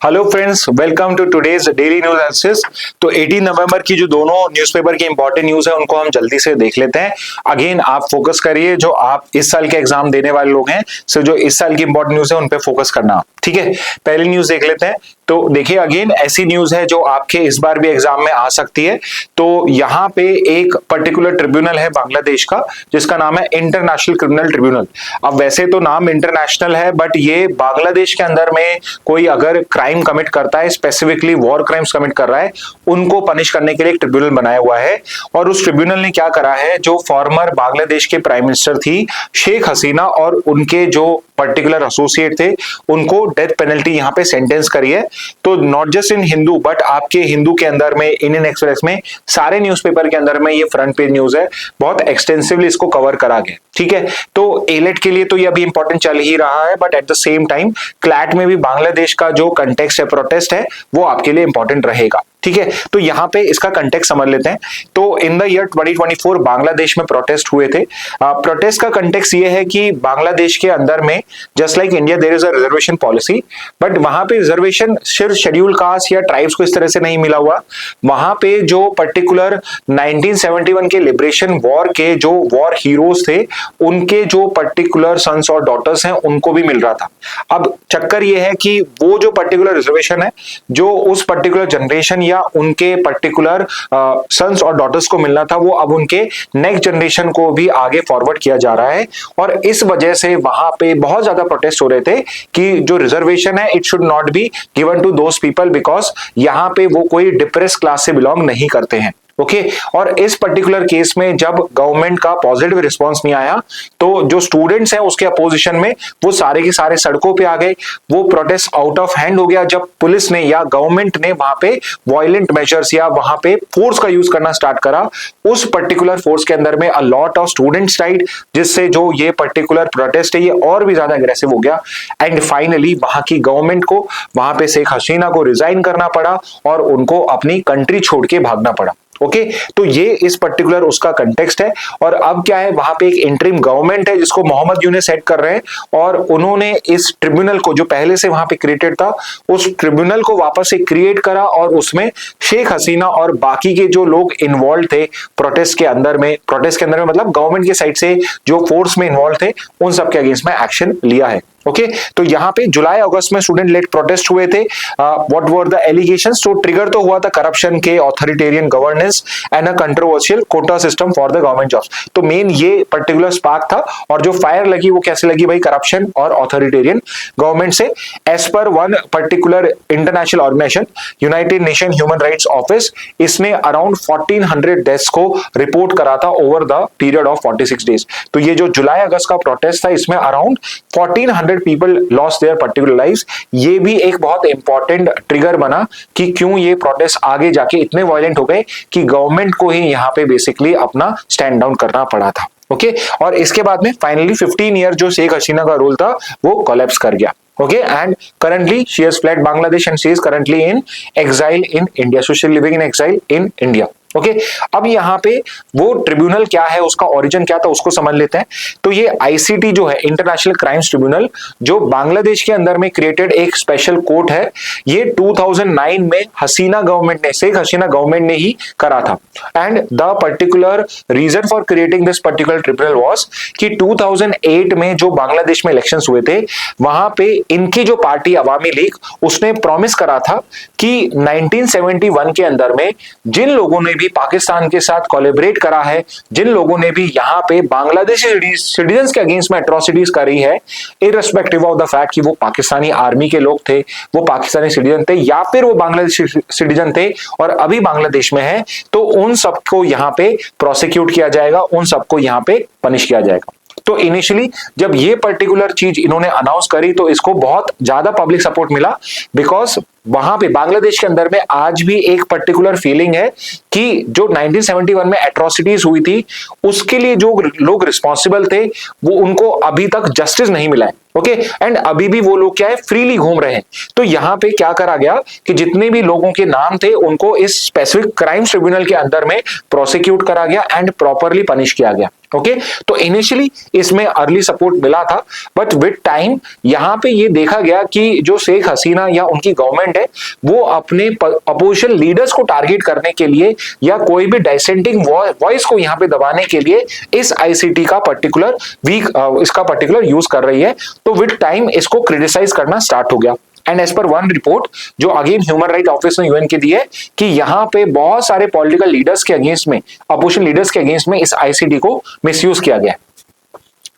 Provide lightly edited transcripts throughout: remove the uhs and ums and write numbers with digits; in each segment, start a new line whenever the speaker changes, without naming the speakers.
Hello friends, welcome to today's daily news analysis. तो 18 नवंबर की जो दोनों न्यूज़पेपर की इंपॉर्टेंट न्यूज है उनको हम जल्दी से देख लेते हैं। अगेन आप फोकस करिए, जो आप इस साल के एग्जाम देने वाले लोग हैं, सो जो इस साल की इंपॉर्टेंट न्यूज है उन पे फोकस करना, ठीक है। पहली न्यूज देख लेते हैं। तो देखिए, अगेन ऐसी न्यूज है जो आपके इस बार भी एग्जाम में आ सकती है। तो यहाँ पे एक पर्टिकुलर ट्रिब्यूनल है बांग्लादेश का, जिसका नाम है इंटरनेशनल क्रिमिनल ट्रिब्यूनल। अब वैसे तो नाम इंटरनेशनल है, बट ये बांग्लादेश के अंदर में कोई अगर क्राइम कमिट करता है, स्पेसिफिकली वॉर क्राइम्स कमिट कर रहा है, उनको पनिश करने के लिए एक ट्रिब्यूनल बनाया हुआ है। और उस ट्रिब्यूनल ने क्या करा है, जो फॉर्मर बांग्लादेश के प्राइम मिनिस्टर थी शेख हसीना और उनके जो पर्टिकुलर एसोसिएट थे, उनको डेथ पेनल्टी यहाँ पे सेंटेंस करी है। तो not just in Hindu, but आपके हिंदू के अंदर में, इंडियन एक्सप्रेस में, सारे न्यूज़पेपर के अंदर में ये फ्रंट पेज न्यूज है। बहुत एक्सटेंसिवली इसको कवर करा गया, ठीक है। तो एलेट के लिए तो ये अभी इंपॉर्टेंट चल ही रहा है, but at the same time CLAT में भी बांग्लादेश का जो कंटेक्स्ट है, प्रोटेस्ट है, वो आपके लिए इंपॉर्टेंट रहेगा, ठीक है। तो यहाँ पे इसका कंटेक्स्ट समझ लेते हैं। तो इन द ईयर 2024 बांग्लादेश में प्रोटेस्ट हुए थे। प्रोटेस्ट का कंटेक्स्ट ये है कि बांग्लादेश के अंदर में just like India there is a reservation policy, but वहां पे रिजर्वेशन सिर्फ शेड्यूल कास्ट या ट्राइब्स को इस तरह से नहीं मिला हुआ। वहां पे जो पर्टिकुलर 1971 के लिबरेशन वॉर के जो वॉर हीरोज थे, उनके जो पर्टिकुलर सन्स और डॉटर्स हैं, उनको भी मिल रहा था। अब चक्कर ये है कि वो जो पर्टिकुलर रिजर्वेशन है, जो उस पर्टिकुलर जनरेशन या उनके पर्टिकुलर सन्स और डॉटर्स को मिलना था, वो अब उनके नेक्स्ट जनरेशन को भी आगे फॉरवर्ड किया जा रहा है। और इस वजह से वहां पे बहुत ज्यादा प्रोटेस्ट हो रहे थे कि जो रिजर्वेशन है, it should not be given to those people, because यहां पे वो कोई डिप्रेस क्लास से बिलोंग नहीं करते हैं, ओके। और इस पर्टिकुलर केस में जब गवर्नमेंट का पॉजिटिव रिस्पांस नहीं आया, तो जो स्टूडेंट्स हैं उसके अपोजिशन में, वो सारे के सारे सड़कों पे आ गए। वो प्रोटेस्ट आउट ऑफ हैंड हो गया जब पुलिस ने या गवर्नमेंट ने वहां पे वायलेंट मेजर्स या वहां पे फोर्स का यूज करना स्टार्ट करा। उस पर्टिकुलर फोर्स के अंदर में a lot of students died, जिससे जो ये पर्टिकुलर प्रोटेस्ट है ये और भी ज्यादा अग्रेसिव हो गया। एंड फाइनली वहां की गवर्नमेंट को, वहां पे शेख हसीना को रिजाइन करना पड़ा और उनको अपनी कंट्री छोड़ के भागना पड़ा, ओके। तो ये इस पर्टिकुलर उसका कंटेक्स्ट है। और अब क्या है, वहां पे एक इंटरिम गवर्नमेंट है जिसको मोहम्मद यूनिस हेड कर रहे हैं, और उन्होंने इस ट्रिब्यूनल को, जो पहले से वहां पे क्रिएटेड था, उस ट्रिब्यूनल को वापस से क्रिएट करा और उसमें शेख हसीना और बाकी के जो लोग इन्वॉल्व थे प्रोटेस्ट के अंदर में मतलब गवर्नमेंट के साइड से जो फोर्स में इन्वॉल्व थे, उन सबके अगेंस्ट में एक्शन लिया है, ओके। तो यहाँ पे जुलाई अगस्त में स्टूडेंट लेड प्रोटेस्ट हुए थे। What were the allegations? तो ट्रिगर तो हुआ था करप्शन के, authoritarian governance and a controversial quota system for the government jobs. तो मेन ये पर्टिकुलर स्पार्क था। और जो फायर लगी वो कैसे लगी भाई? करप्शन और ऑथोरिटेरियन गवर्नमेंट से। As per one particular international organization, United Nation human rights office, इसने अराउंड 1400 डेथ्स को रिपोर्ट करा था over the period of 46 days. तो ये जो जुलाई अगस्त का प्रोटेस्ट था, इसमें around 1400 people lost their particular lives. ये भी एक बहुत इंपॉर्टेंट ट्रिगर बना कि क्यों ये प्रोटेस्ट आगे जाके इतने वायलेंट हो गए कि गवर्नमेंट को ही यहाँ पे बेसिकली अपना स्टैंड डाउन करना पड़ा था, ओके। और इसके बाद में फाइनली 15 ईयर जो शेख हसीना का रूल था वो कोलैप्स कर गया, okay, and currently she has fled Bangladesh and she is currently in exile in India, so she is living in exile in India, okay. अब यहाँ पे वो ट्रिब्यूनल क्या है, उसका ओरिजिन क्या था, उसको समझ लेते हैं। तो ये आईसीटी जो है, इंटरनेशनल क्राइम्स ट्रिब्यूनल, जो बांग्लादेश के अंदर में क्रिएटेड एक स्पेशल कोर्ट है, ये 2009 में हसीना गवर्नमेंट ने, शेख हसीना गवर्नमेंट ने ही करा था। And the particular reason for creating this particular tribunal was कि 2008 में जो बांग्लादेश में इलेक्शंस हुए थे, वहां पे इनकी जो पार्टी अवामी लीग, उसने प्रॉमिस करा था कि 1971 के अंदर में जिन लोगों ने भी पाकिस्तान के साथ कोलैबोरेट करा है, जिन लोगों ने भी यहाँ पे बांग्लादेशी सिटीजन्स के अगेंस्ट में एट्रोसिटीज करी है, इररिस्पेक्टिव ऑफ द फैक्ट कि वो पाकिस्तानी आर्मी के लोग थे, वो पाकिस्तानी सिटीजन थे, या फिर वो बांग्लादेशी सिटीजन थे और अभी बांग्लादेश में है, तो उन सबको यहाँ पे प्रोसिक्यूट किया जाएगा, उन सबको यहाँ पे पनिश किया जाएगा। तो इनिशियली जब ये पर्टिकुलर चीज इन्होंने अनाउंस करी, तो इसको बहुत ज्यादा पब्लिक सपोर्ट मिला, बिकॉज वहां पे बांग्लादेश के अंदर में आज भी एक पर्टिकुलर फीलिंग है कि जो 1971 में एट्रोसिटीज हुई थी, उसके लिए जो लोग रिस्पॉन्सिबल थे, वो उनको अभी तक जस्टिस नहीं मिला है, ओके। एंड अभी भी वो लोग क्या है, फ्रीली घूम रहे हैं। तो यहाँ पे क्या करा गया कि जितने भी लोगों के नाम थे, उनको इस स्पेसिफिक क्राइम्स ट्रिब्यूनल के अंदर में प्रोसिक्यूट करा गया एंड प्रॉपरली पनिश किया गया। ओके तो इनिशियली इसमें अर्ली सपोर्ट मिला था, बट विद टाइम यहां पे ये देखा गया कि जो शेख हसीना या उनकी गवर्नमेंट है वो अपने अपोजिशन लीडर्स को टारगेट करने के लिए या कोई भी डाइसेंटिंग वॉइस को यहां पे दबाने के लिए इस आईसीटी का पर्टिकुलर यूज कर रही है। तो विद टाइम इसको क्रिटिसाइज करना स्टार्ट हो गया। And as per one report जो अगेन ह्यूमन राइट ऑफिस ने यूएन की दी है कि यहां पे बहुत सारे पॉलिटिकल लीडर्स के अगेंस्ट में, अपोजिशन लीडर्स के अगेंस्ट में इस आईसीटी को मिसयूज किया गया।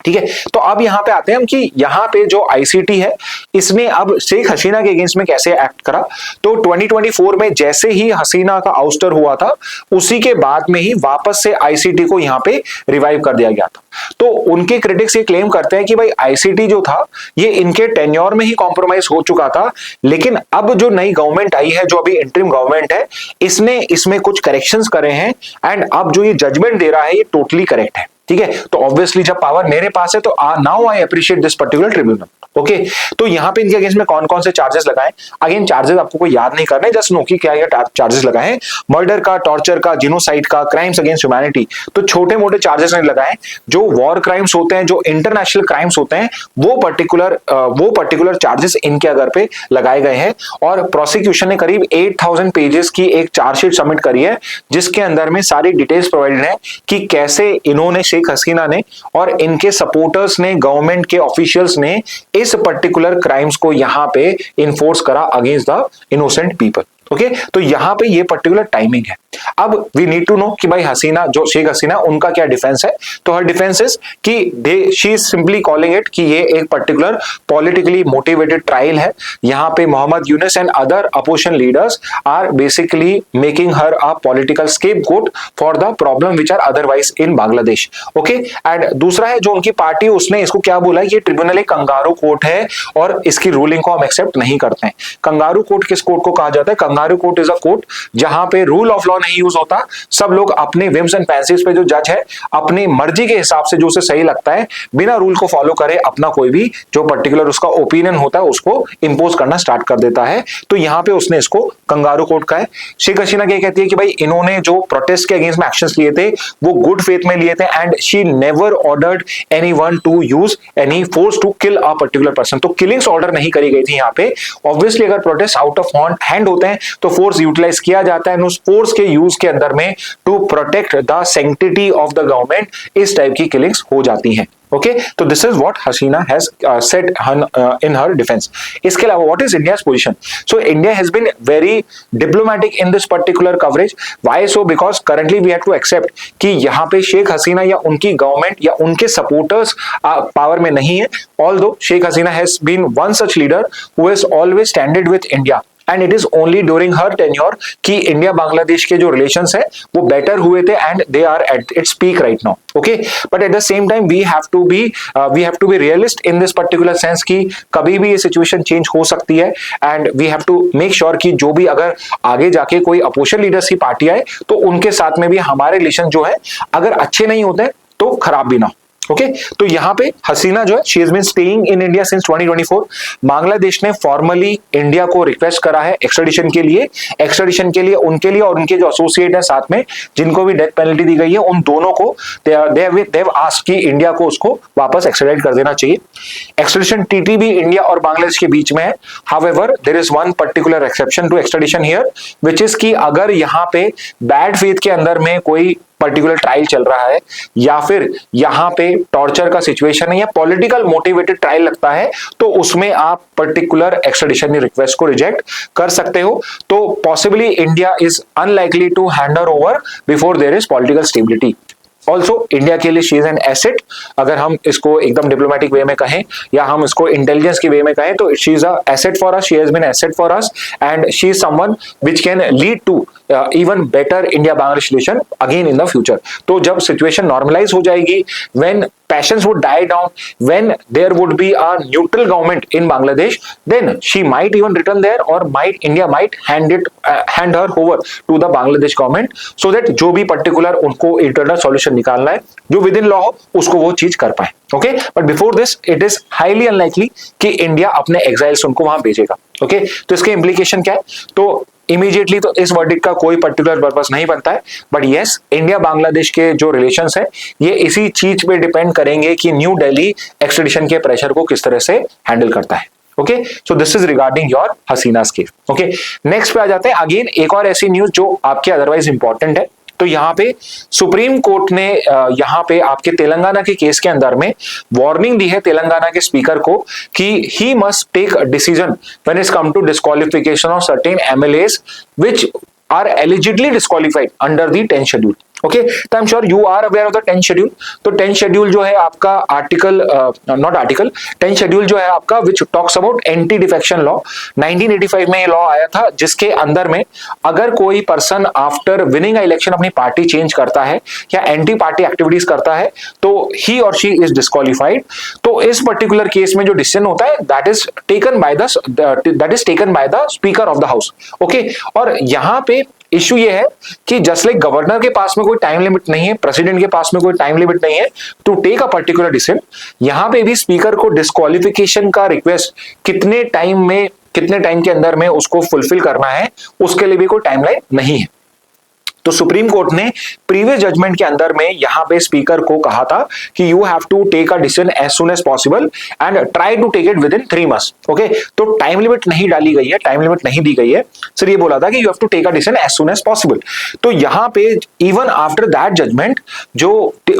ठीक है, तो अब यहां पे आते हैं हम कि यहां पे जो आईसीटी है इसने अब शेख हसीना के अगेंस्ट में कैसे एक्ट करा। तो 2024 में जैसे ही हसीना का आउस्टर हुआ था उसी के बाद में ही वापस से आईसीटी को यहां पे रिवाइव कर दिया गया था। तो उनके क्रिटिक्स ये क्लेम करते हैं कि भाई आईसीटी जो था ये इनके टेन्योर में ही कॉम्प्रोमाइज हो चुका था, लेकिन अब जो नई गवर्नमेंट आई है, जो अभी इंटरिम गवर्नमेंट है, इसने इसमें कुछ करेक्शंस करे हैं एंड अब जो ये जजमेंट दे रहा है ये टोटली करेक्ट है। ठीक है, तो ऑब्वियसली जब पावर मेरे पास है तो now I appreciate this particular tribunal. Okay, तो यहां पे इनके अगेंस्ट में कौन कौन से चार्जेस लगाए, अगेन चार्जेस आपको कोई याद नहीं करना है, जस्ट नो कि क्या ये चार्जेस लगाए, मर्डर का, टॉर्चर का, जिनोसाइड का, क्राइम्स अगेंस्ट ह्यूमैनिटी। तो छोटे मोटे चार्जेस नहीं लगाए, जो वॉर क्राइम्स होते हैं, जो इंटरनेशनल क्राइम्स होते हैं, वो पर्टिकुलर चार्जेस इनके अगर पे लगाए गए हैं। और प्रोसिक्यूशन ने करीब 8000 पेजेस की एक चार्जशीट सबमिट करी है जिसके अंदर में सारी डिटेल्स प्रोवाइडेड है कि कैसे इन्होंने, शेख हसीना ने और इनके सपोर्टर्स ने, गवर्नमेंट के ऑफिशियल्स ने इस पर्टिकुलर क्राइम्स को यहां पे इन्फोर्स करा against the innocent people. Okay, तो यहां पे ये पर्टिकुलर टाइमिंग है। अब वी नीड टू नो कि भाई हसीना, जो शेख हसीना, उनका क्या डिफेंस है। तो हर डिफेंस इज कि she is simply calling it कि ये एक पर्टिकुलर पॉलिटिकली मोटिवेटेड ट्रायल है। यहां पे Mohammad Yunus and other opposition leaders are basically making her a political scapegoat for the problem which are otherwise in Bangladesh. Okay, and दूसरा है जो उनकी पार्टी, उसने इसको क्या बोला, ये ट्रिब्यूनल एक कंगारू कोर्ट है और इसकी रूलिंग को हम एक्सेप्ट नहीं करते हैं। कंगारू कोर्ट किस कोर्ट को कहा जाता है? Kangaroo court is a court जहां पे रूल ऑफ लॉ नहीं यूज होता, सब लोग अपने विम्स एंड फैंसीज पे, जो जज है अपनी मर्जी के हिसाब से जो उसे सही लगता है बिना रूल को फॉलो करे अपना कोई भी जो पर्टिकुलर उसका ओपिनियन होता है उसको इंपोज करना स्टार्ट कर देता है। तो यहां पे उसने इसको कंगारू कोर्ट का है। शेख हसीना क्या कहती है कि भाई इन्होंने जो प्रोटेस्ट के अगेंस्ट में एक्शंस लिए थे वो गुड फेथ में लिए थे and she never ordered anyone to use any force to kill a particular person. तो किलिंग्स ऑर्डर नहीं करी गई थी यहां पे। ऑब्वियसली अगर प्रोटेस्ट आउट ऑफ हैंड होते हैं तो फोर्स यूटिलाइज किया जाता है, उस फोर्स के यूज के अंदर में to protect the sanctity of the government इस टाइप की किलिंग्स हो जाती हैं। ओके, तो this is what Hasina has said in her defence. इसके अलावा what is India's position? So India has been very diplomatic in this particular coverage. Why so? Because currently we have to accept कि यहाँ पे शेख हसीना या उनकी government या उनके supporters power में नहीं है। Although Sheikh Hasina has been one such leader who has always standed with India and it is only during her tenure कि इंडिया बांग्लादेश के जो रिलेशंस है वो बेटर हुए थे and they are at its peak right now. Okay, but at the same time we have to be realist in this particular sense कि कभी भी ये सिचुएशन चेंज हो सकती है and we have to make sure कि जो भी अगर आगे जाके कोई अपोजिशन लीडर्स की पार्टी आए तो उनके साथ में भी हमारे रिलेशन जो है अगर अच्छे नहीं होते तो खराब भी ना हो। ओके, तो यहां पे हसीना जो है she has been staying in India since 2024। Bangladesh ने फॉर्मली इंडिया को रिक्वेस्ट करा है एक्स्ट्राडिशन के लिए उनके लिए और उनके जो एसोसिएट है साथ में जिनको भी डेथ पेनल्टी दी गई है उन दोनों को दे हैव आस्क्ड कि इंडिया को उसको वापस एक्स्ट्राडिट कर देना चाहिए। एक्स्ट्राडिशन ट्रीटी भी इंडिया और बांग्लादेश के बीच में है। However there is one particular exception to extradition here which is कि अगर यहां पे बैड फेथ के अंदर में कोई पर्टिकुलर ट्रायल चल रहा है या फिर यहां पे टॉर्चर का सिचुएशन है या पॉलिटिकल मोटिवेटेड ट्रायल लगता है तो उसमें आप पर्टिकुलर एक्स्ट्राडिशन रिक्वेस्ट को रिजेक्ट कर सकते हो। तो possibly India is unlikely to hand her over before there is political stability. Also India के लिए शी इज एन एसेट, अगर हम इसको एकदम डिप्लोमेटिक वे में कहें या हम इसको इंटेलिजेंस के वे में कहें तो she is a asset for us, she has been asset for us and she is someone which can lead to even better India Bangladesh relation again in the future. तो जब सिचुएशन नॉर्मलाइज हो जाएगी, when passions would die down, when there would be a neutral government in Bangladesh, then she might even return there or India might hand her over to the Bangladesh government so that जो भी particular उनको internal solution निकालना है जो within law हो उसको वो चीज कर पाए। Okay, but before this it is highly unlikely कि इंडिया अपने एग्जाइल्स उनको वहां भेजेगा। ओके, तो इसके इम्प्लीकेशन क्या है? तो इमीडिएटली तो इस वर्डिक्ट का कोई पर्टिकुलर पर्पस नहीं बनता है, बट यस, इंडिया बांग्लादेश के जो रिलेशंस है ये इसी चीज पे डिपेंड करेंगे कि न्यू दिल्ली एक्सट्रेडिशन के प्रेशर को किस तरह से हैंडल करता है। Okay, so this is regarding your Hasina's case. Okay, next पे आ जाते हैं। अगेन एक और ऐसी न्यूज जो आपके अदरवाइज इंपॉर्टेंट है। तो यहाँ पे सुप्रीम कोर्ट ने यहाँ पे आपके तेलंगाना के केस के अंदर में वार्निंग दी है तेलंगाना के स्पीकर को कि he must take a decision when it's come to disqualification of certain MLAs which are eligibly disqualified under the 10th schedule. Okay, तो I am sure you are aware of the 10th schedule. तो 10th schedule जो है आपका article 10th schedule जो है आपका which talks about anti defection law. 1985 में ये लॉ आया था जिसके अंदर में अगर कोई person after winning a election अपनी पार्टी चेंज करता है या एंटी पार्टी एक्टिविटीज करता है तो ही और शी इज डिस्क्वालिफाइड। तो इस पर्टिकुलर केस में जो डिसीजन होता है that is taken by the speaker of the house. Okay, और यहाँ पे इश्यू ये है कि जस्ट लाइक गवर्नर के पास में कोई टाइम लिमिट नहीं है, प्रेसिडेंट के पास में कोई टाइम लिमिट नहीं है to take a particular decision, यहां पे भी स्पीकर को डिस्क्वालिफिकेशन का रिक्वेस्ट कितने टाइम के अंदर में उसको फुलफिल करना है उसके लिए भी कोई टाइमलाइन नहीं है। तो सुप्रीम कोर्ट ने प्रीवियस जजमेंट के अंदर में यहां पे स्पीकर को कहा था कि you have to take a decision as soon as possible and try to take it within 3 months। Okay, तो टाइम लिमिट नहीं डाली गई है, टाइम लिमिट नहीं दी गई है, सिर्फ ये बोला था कि you have to take a decision as soon as possible. तो यहां पे इवन आफ्टर दैट जजमेंट जो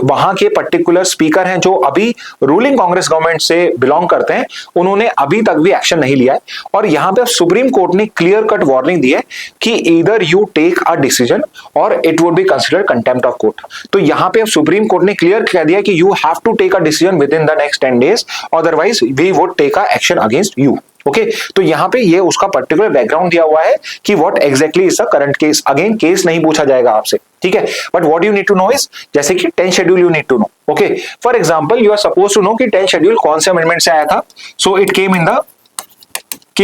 वहां के पर्टिकुलर स्पीकर हैं जो अभी रूलिंग कांग्रेस गवर्नमेंट से बिलोंग करते हैं उन्होंने अभी तक भी एक्शन नहीं लिया है। और यहां पे सुप्रीम कोर्ट ने क्लियर कट वार्निंग दी है कि either you take a decision or it would be considered contempt of court. तो यहां पे अब सुप्रीम कोर्ट ने क्लियर कह दिया कि you have to take a decision within the next 10 days, otherwise we would take a action against you. Okay, तो यहां पे ये उसका पर्टिकुलर बैकग्राउंड दिया हुआ है कि what exactly is the current case. Again case नहीं पूछा जाएगा आपसे, ठीक है, but what you need to know इज जैसे कि 10th schedule you need to know. Okay, for example you are suppose to know कि 10th शेड्यूल कौन से अमेंडमेंट से आया था। So it came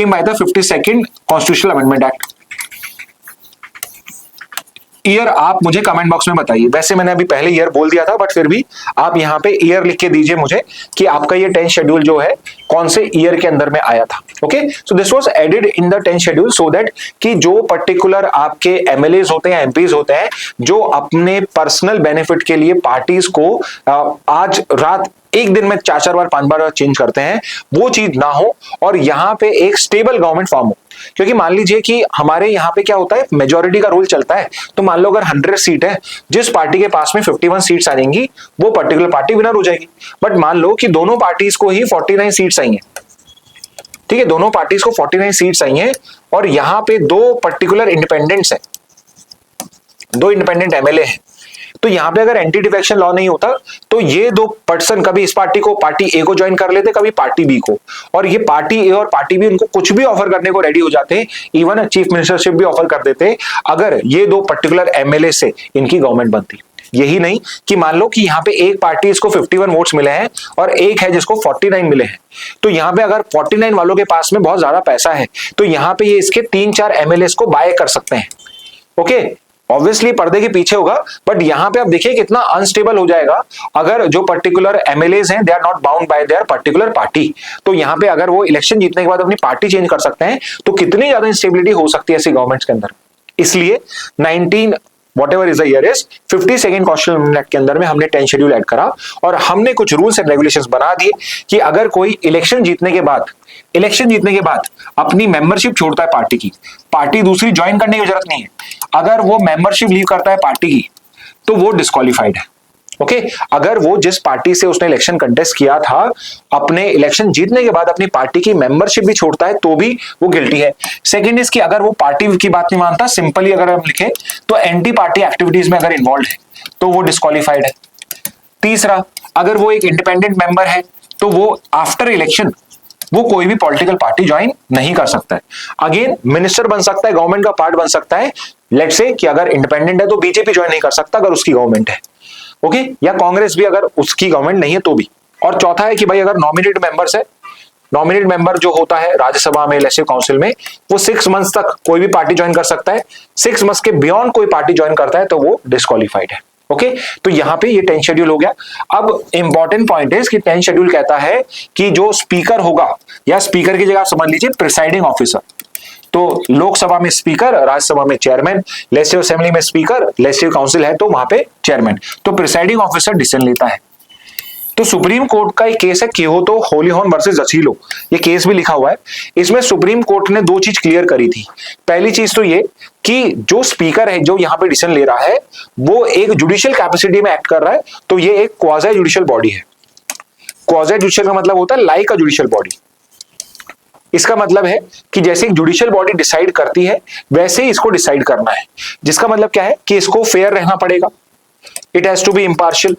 by the 52nd constitutional amendment act. Year आप मुझे कमेंट बॉक्स में बताइए, वैसे मैंने अभी पहले ईयर बोल दिया था बट फिर भी आप यहाँ पे ईयर लिख के दीजिए मुझे कि आपका ये 10th शेड्यूल जो है कौन से ईयर के अंदर में आया था। Okay, so this was added in the 10th schedule so that कि जो पर्टिकुलर आपके एमएलएज होते हैं, एमपीज होते हैं जो अपने पर्सनल बेनिफिट के लिए पार्टीज को आज रात एक दिन में 4 बार 5 बार चेंज करते हैं, वो चीज ना हो और यहाँ पे एक स्टेबल गवर्नमेंट फॉर्म हो। क्योंकि मान लीजिए कि हमारे यहाँ पे क्या होता है, मेजोरिटी का रूल चलता है। तो मान लो अगर 100 सीट है, जिस पार्टी के पास में 51 सीट्स आ जाएंगी वो पर्टिकुलर पार्टी विनर हो जाएगी। बट मान लो कि दोनों पार्टीज को ही 49 सीट्स आई हैं, ठीक है, दोनों पार्टीज को 49 सीट्स आई हैं और यहाँ पे 2 पर्टिकुलर इंडिपेंडेंट्स हैं, 2 इंडिपेंडेंट एमएलए हैं। तो यहाँ पे अगर एंटी डिफेक्शन लॉ नहीं होता तो ये 2 पर्सन कभी इस पार्टी ए को ज्वाइन कर लेते, कभी पार्टी बी को, और ये पार्टी ए और पार्टी बी उनको कुछ भी ऑफर करने को रेडी हो जाते, इवन चीफ मिनिस्टरशिप भी ऑफर कर देते अगर ये 2 पर्टिकुलर एमएलए से इनकी गवर्नमेंट बनती। यही नहीं कि मान लो कि यहाँ पे एक पार्टी इसको 51 वोट्स मिले हैं और एक है जिसको 49 मिले हैं, तो यहाँ पे अगर 49 वालों के पास में बहुत ज्यादा पैसा है तो यहाँ पे ये इसके 3-4 एमएलए को बाय कर सकते हैं। ओके, ऑब्वियसली पर्दे के पीछे होगा, बट यहां पे आप देखिए कितना अनस्टेबल हो जाएगा अगर जो पर्टिकुलर एमएलएज हैं they are not bound by their particular party. तो यहां पे अगर वो इलेक्शन जीतने के बाद अपनी पार्टी चेंज कर सकते हैं तो कितनी ज्यादा इंस्टेबिलिटी हो सकती है ऐसी गवर्नमेंट्स के अंदर। इसलिए 19 is the year is 52nd constitutional amendment के अंदर में हमने 10th शेड्यूल ऐड करा और हमने कुछ रूल्स एंड रेगुलेशंस बना दिए कि अगर कोई इलेक्शन जीतने के बाद अपनी मेंबरशिप छोड़ता है पार्टी दूसरी ज्वाइन करने की जरूरत नहीं है, अगर वो मेंबरशिप लीव करता है पार्टी की तो वो डिस्क्वालिफाइड है। ओके, अगर वो जिस पार्टी से उसने इलेक्शन कंटेस्ट किया था अपने इलेक्शन जीतने के बाद अपनी पार्टी की मेंबरशिप भी छोड़ता है तो भी वो गिल्टी है। सेकंड इज कि अगर वो पार्टी की बात नहीं मानता, सिंपली अगर हम लिखें तो एंटी पार्टी एक्टिविटीज में अगर इन्वॉल्व है तो वो डिस्क्वालिफाइड है। तीसरा, अगर वो एक इंडिपेंडेंट मेंबर है तो वो आफ्टर इलेक्शन वो कोई भी पॉलिटिकल पार्टी ज्वाइन नहीं कर सकता है। अगेन मिनिस्टर बन सकता है, गवर्नमेंट का पार्ट बन सकता है। लेट्स से कि अगर इंडिपेंडेंट है तो बीजेपी ज्वाइन नहीं कर सकता अगर उसकी गवर्नमेंट है, ओके, या कांग्रेस भी अगर उसकी गवर्नमेंट नहीं है तो भी। और चौथा है कि भाई अगर नॉमिनेटेड मेंबर्स है, नॉमिनेटेड मेंबर जो होता है राज्यसभा में, लेजिस्लेटिव काउंसिल में, वो 6 मंथ्स तक कोई भी पार्टी ज्वाइन कर सकता है। 6 मंथ्स के बियॉन्ड कोई पार्टी ज्वाइन करता है तो वो डिस्क्वालिफाइड है। ओके, तो यहां पे ये 10th शेड्यूल हो गया। अब इंपॉर्टेंट पॉइंट है कि 10th शेड्यूल कहता है कि जो स्पीकर होगा या स्पीकर की जगह समझ लीजिए प्रिसाइडिंग ऑफिसर, तो लोकसभा में स्पीकर, राज्यसभा में चेयरमैन, लेजिस्लेटिव असेंबली में स्पीकर, लेजिस्लेटिव काउंसिल है तो वहां पे चेयरमैन। तो प्रिसाइडिंग ऑफिसर डिसीजन लेता है। तो सुप्रीम कोर्ट का एक केस है कियोटो होलीहॉर्न वर्सेस असीलो, ये केस भी लिखा हुआ है। इसमें सुप्रीम कोर्ट ने दो चीज क्लियर करी थी। पहली चीज तो ये कि जो स्पीकर है जो यहाँ पे डिसीजन ले रहा है वो एक जुडिशियल कैपेसिटी में एक्ट कर रहा है, तो ये एक क्वाज़ी जुडिशियल बॉडी है। क्वाज़ी जुडिशियल का मतलब होता है लाइक अ जुडिशियल बॉडी। इसका मतलब है कि जैसे एक जुडिशियल बॉडी डिसाइड करती है वैसे ही इसको डिसाइड करना है, जिसका मतलब क्या है कि इसको फेयर रहना पड़ेगा, it has to be impartial,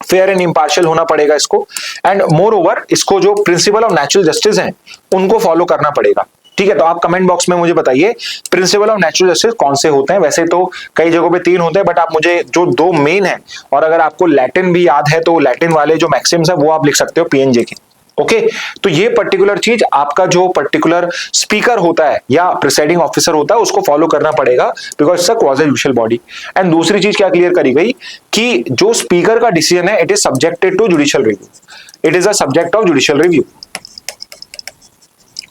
fair and impartial होना पड़ेगा इसको, एंड मोर ओवर इसको जो प्रिंसिपल ऑफ नेचुरल जस्टिस हैं उनको फॉलो करना पड़ेगा। ठीक है, तो आप कमेंट बॉक्स में मुझे बताइए प्रिंसिपल ऑफ नेचुरल जस्टिस कौन से होते हैं। वैसे तो कई जगहों पे 3 होते हैं, बट आप मुझे जो 2 मेन है, और अगर आपको लैटिन भी याद है तो लैटिन वाले जो मैक्सिम्स है वो आप लिख सकते हो पीएनजे के। ओके, तो ये पर्टिकुलर चीज आपका जो पर्टिकुलर स्पीकर होता है या प्रिसाइडिंग ऑफिसर होता है उसको फॉलो करना पड़ेगा, because it's a quasi judicial body. And दूसरी चीज क्या क्लियर करी गई कि जो स्पीकर का डिसीजन है it is subjected to judicial review, it is a subject of judicial review.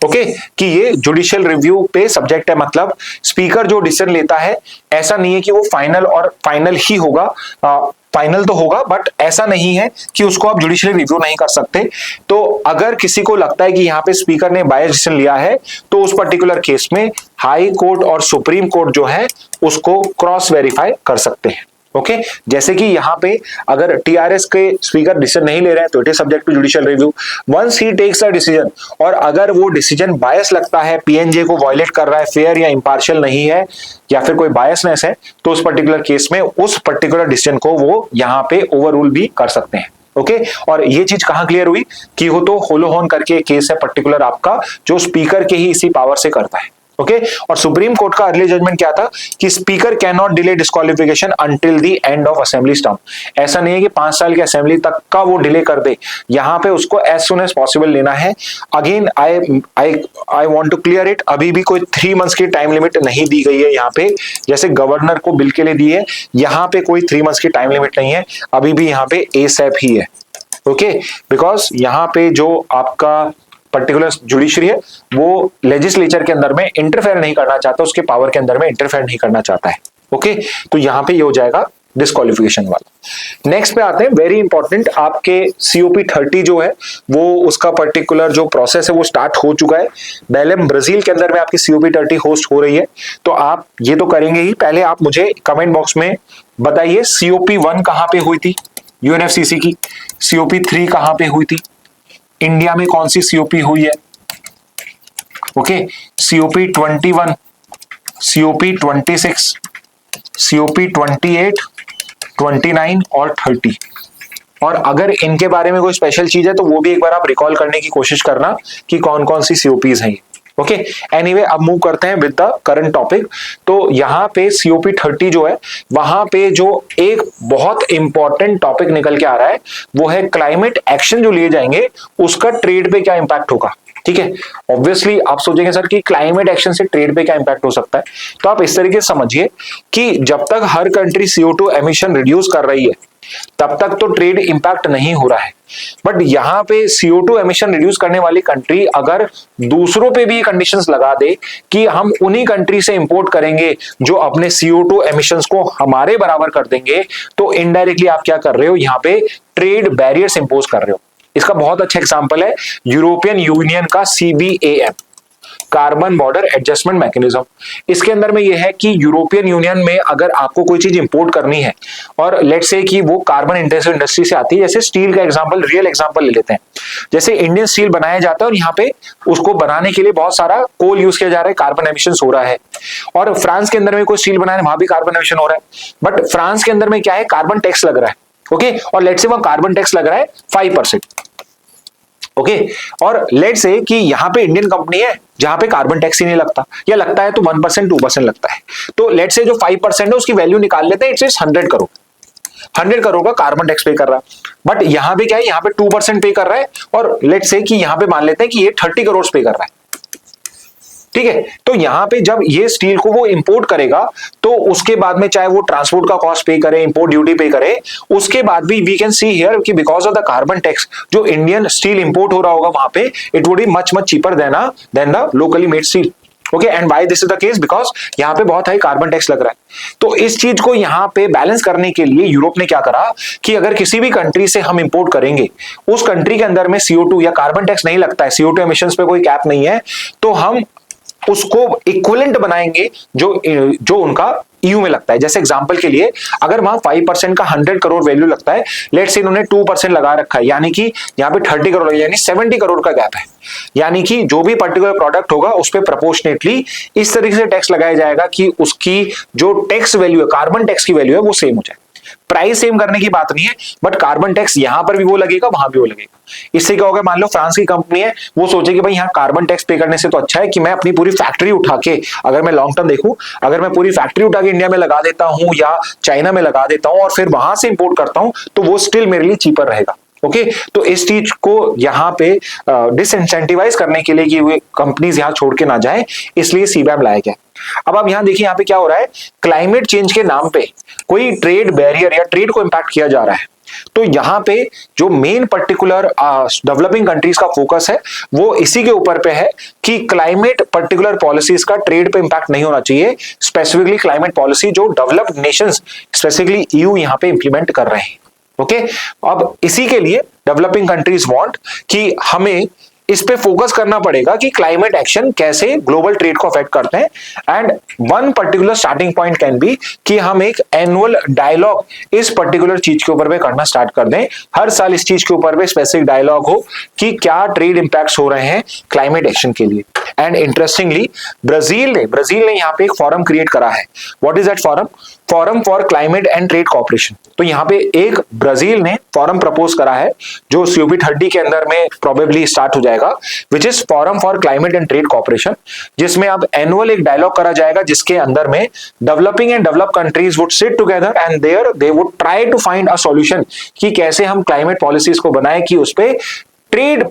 Okay, कि ये जुडिशियल रिव्यू पे सब्जेक्ट है, मतलब स्पीकर जो डिसीजन लेता है ऐसा नहीं है कि वो फाइनल और फाइनल ही होगा, फाइनल तो होगा बट ऐसा नहीं है कि उसको आप जुडिशियल रिव्यू नहीं कर सकते। तो अगर किसी को लगता है कि यहाँ पे स्पीकर ने बायस डिसीजन लिया है तो उस पर्टिकुलर केस में हाई कोर्ट और सुप्रीम कोर्ट जो है उसको क्रॉस वेरीफाई कर सकते हैं। ओके, जैसे कि यहाँ पे अगर टीआरएस के स्पीकर डिसीजन नहीं ले रहे हैं तो it is subject to judicial review. Once he takes a decision और अगर वो डिसीजन बायस लगता है, पीएनजे को वायलेट कर रहा है, फेयर या इंपार्शियल नहीं है या फिर कोई बायसनेस है, तो उस पर्टिकुलर केस में उस पर्टिकुलर डिसीजन को वो यहाँ पे ओवररूल भी कर सकते हैं। ओके, और ये चीज कहां क्लियर हुई कि हो तो होलोहॉर्न करके केस है पर्टिकुलर आपका, जो स्पीकर के ही इसी पावर से करता है। ओके, और सुप्रीम कोर्ट का अर्ली जजमेंट क्या था कि speaker can not delay disqualification until the end of assembly term. ऐसा नहीं है कि 5 साल की असेंबली तक का वो डिले कर दे, यहां पे उसको एज सुन एज पॉसिबल लेना है। Again I want to clear it, अभी भी कोई 3 मंथ्स की टाइम लिमिट नहीं दी गई है यहाँ पे, जैसे गवर्नर को बिल के लिए दी है, यहाँ पे कोई 3 मंथ्स की टाइम लिमिट नहीं है, अभी भी यहाँ पे एसएप ही है। ओके, बिकॉज यहाँ पे जो आपका पर्टिकुलर जुडिशरी है वो लेजिस्लेचर के अंदर में इंटरफेयर नहीं करना चाहता, उसके पावर के अंदर में इंटरफेयर नहीं करना चाहता है। ओके, तो यहां पे ये हो जाएगा डिस्क्वालिफिकेशन वाला। नेक्स्ट पे आते हैं, वेरी इंपॉर्टेंट, आपके COP 30 जो है वो उसका पर्टिकुलर जो प्रोसेस है वो स्टार्ट हो चुका है। बेलेम ब्राजील के अंदर में आपकी COP 30 होस्ट हो रही है, तो आप ये तो करेंगे ही, पहले आप मुझे कमेंट बॉक्स में बताइए COP 1 कहां पे हुई थी UNFCCC की, COP 3 कहां पे हुई थी, इंडिया में कौन सी COP हुई है। ओके, COP 21, COP 26, COP 28, 29 और 30। और अगर इनके बारे में कोई स्पेशल चीज है तो वो भी एक बार आप रिकॉल करने की कोशिश करना कि कौन कौन सी COPs हैं। ओके, एनीवे अब मूव करते हैं विद द करंट टॉपिक। तो यहाँ पे COP 30 जो है वहां पे जो एक बहुत इंपॉर्टेंट टॉपिक निकल के आ रहा है वो है क्लाइमेट एक्शन जो लिए जाएंगे उसका ट्रेड पे क्या इंपैक्ट होगा। ठीक है, ऑब्वियसली आप सोचेंगे सर कि क्लाइमेट एक्शन से ट्रेड पे क्या इंपैक्ट हो सकता है, तो आप इस तरीके से समझिए कि जब तक हर कंट्री CO2 एमिशन रिड्यूस कर रही है तब तक तो ट्रेड इंपैक्ट नहीं हो रहा है। बट यहां पे CO2 एमिशन रिड्यूस करने वाली कंट्री अगर दूसरों पे भी कंडीशंस लगा दे कि हम उन्हीं कंट्री से इंपोर्ट करेंगे जो अपने CO2 एमिशंस को हमारे बराबर कर देंगे, तो इनडायरेक्टली आप क्या कर रहे हो, यहाँ पे ट्रेड बैरियर्स इंपोज कर रहे हो। इसका बहुत अच्छा एग्जांपल है यूरोपियन यूनियन का CBAM, carbon border adjustment mechanism. इसके अंदर में यह है कि यूरोपियन यूनियन में अगर आपको कोई चीज इंपोर्ट करनी है और लेट्स से कि वो कार्बन इंटेंसिव इंडस्ट्री से आती है, जैसे स्टील का एग्जांपल, रियल एग्जांपल ले लेते हैं, जैसे इंडियन स्टील बनाया जाता है और यहाँ पे उसको बनाने के लिए बहुत सारा कोल यूज किया जा रहा है, कार्बन एमिशन हो रहा है। और फ्रांस के अंदर में कोई स्टील बनाया, वहां भी कार्बन एमिशन हो रहा है, बट फ्रांस के अंदर में क्या है, कार्बन टैक्स लग रहा है। ओके, और लेट्स से वहां कार्बन टैक्स लग रहा है 5%। ओके, और लेट से कि यहाँ पे इंडियन कंपनी है जहां पे कार्बन टैक्स ही नहीं लगता, या लगता है तो 1% 2% लगता है, तो लेट से जो 5% है उसकी वैल्यू निकाल लेते हैं, इट्स 100 करोड़। 100 करोड़ का कार्बन टैक्स पे कर रहा है, बट यहाँ पे क्या है, यहाँ पे 2% पे कर रहा है, और लेट से कि यहाँ पे मान लेते हैं कि ये 30 करोड़ पे कर रहा है। ठीक है, तो यहां पे जब ये स्टील को वो इंपोर्ट करेगा तो उसके बाद में चाहे वो ट्रांसपोर्ट का कॉस्ट पे करे, इंपोर्ट ड्यूटी पे करे, उसके बाद भी वी कैन सी हियर कि because of the carbon tax जो इंडियन स्टील इंपोर्ट हो रहा होगा वहां पे, it would be much cheaper than the locally made steel. Okay, and why this is the case, because यहाँ पे बहुत हाई कार्बन टैक्स लग रहा है। तो इस चीज को यहाँ पे बैलेंस करने के लिए यूरोप ने क्या करा कि अगर किसी भी कंट्री से हम इंपोर्ट करेंगे, उस कंट्री के अंदर में CO2 या कार्बन टैक्स नहीं लगता है, CO2 एमिशंस पे कोई कैप नहीं है, तो हम उसको इक्विवेलेंट बनाएंगे जो उनका EU में लगता है। जैसे एग्जांपल के लिए अगर वहां 5% का 100 करोड़ वैल्यू लगता है, लेट्स से इन्होंने 2% लगा रखा है, यानी कि यहाँ पे 30 करोड़ यानी 70 करोड़ का गैप है। यानी कि जो भी पर्टिकुलर प्रोडक्ट होगा उस पर प्रोपोर्शनेटली इस तरीके से टैक्स लगाया जाएगा कि उसकी जो टैक्स वैल्यू है, कार्बन टैक्स की वैल्यू है, वो सेम हो जाए। प्राइस सेम करने की बात नहीं है, बट कार्बन टैक्स यहां पर भी वो लगेगा, वहां भी वो लगेगा। इससे क्या होगा, मान लो फ्रांस की कंपनी है, वो सोचे कि भाई यहाँ कार्बन टैक्स पे करने से तो अच्छा है कि मैं अपनी पूरी फैक्ट्री उठा के, अगर मैं लॉन्ग टर्म देखूं, अगर मैं पूरी फैक्ट्री उठा के इंडिया में लगा देता हूं या चाइना में लगा देता हूं और फिर वहां से इंपोर्ट करता हूं, तो वो स्टिल मेरे लिए चीपर रहेगा। ओके, तो इस चीज को यहाँ पे डिसइंसेंटिवाइज करने के लिए कि वे कंपनीज यहाँ छोड़ के ना जाए, इसलिए सीबैम लाया गया। अब आप यहाँ देखिए, यहाँ पे क्या हो रहा है, क्लाइमेट चेंज के नाम पे कोई ट्रेड बैरियर या ट्रेड को इंपैक्ट किया जा रहा है। तो यहाँ पे जो मेन पर्टिकुलर डेवलपिंग कंट्रीज का फोकस है वो इसी के ऊपर पे है कि क्लाइमेट पर्टिकुलर पॉलिसीज का ट्रेड पे इंपैक्ट नहीं होना चाहिए, स्पेसिफिकली क्लाइमेट पॉलिसी जो डेवलप्ड नेशंस स्पेसिफिकली EU यहाँ पे इंप्लीमेंट कर रहे हैं। ओके, अब इसी के लिए डेवलपिंग कंट्रीज वांट कि हमें इस पे फोकस करना पड़ेगा कि क्लाइमेट एक्शन कैसे ग्लोबल ट्रेड को अफेक्ट करते हैं। And one particular starting point can be कि हम एक एनुअल डायलॉग इस पर्टिकुलर चीज के ऊपर पे करना स्टार्ट कर दें। हर साल इस चीज के ऊपर पे स्पेसिफिक डायलॉग हो कि क्या ट्रेड इंपैक्ट्स हो रहे हैं क्लाइमेट एक्शन के लिए। एंड इंटरेस्टिंगली ब्राजील ने यहाँ पे एक फॉरम क्रिएट करा है। What is that forum? Forum for climate and trade corporation. तो यहाँ पे एक ब्राजील ने फॉरम प्रपोज करा है जो COP30 के अंदर में प्रोबेबली स्टार्ट हो जाएगा, which is forum for climate and trade corporation, जिसमें अब एनुअल एक डायलॉग करा जाएगा जिसके अंदर में developing and developed countries would sit together and there they would try to find a solution कि कैसे हम क्लाइमेट पॉलिसीज को बनाए कि उस पे ट्रेड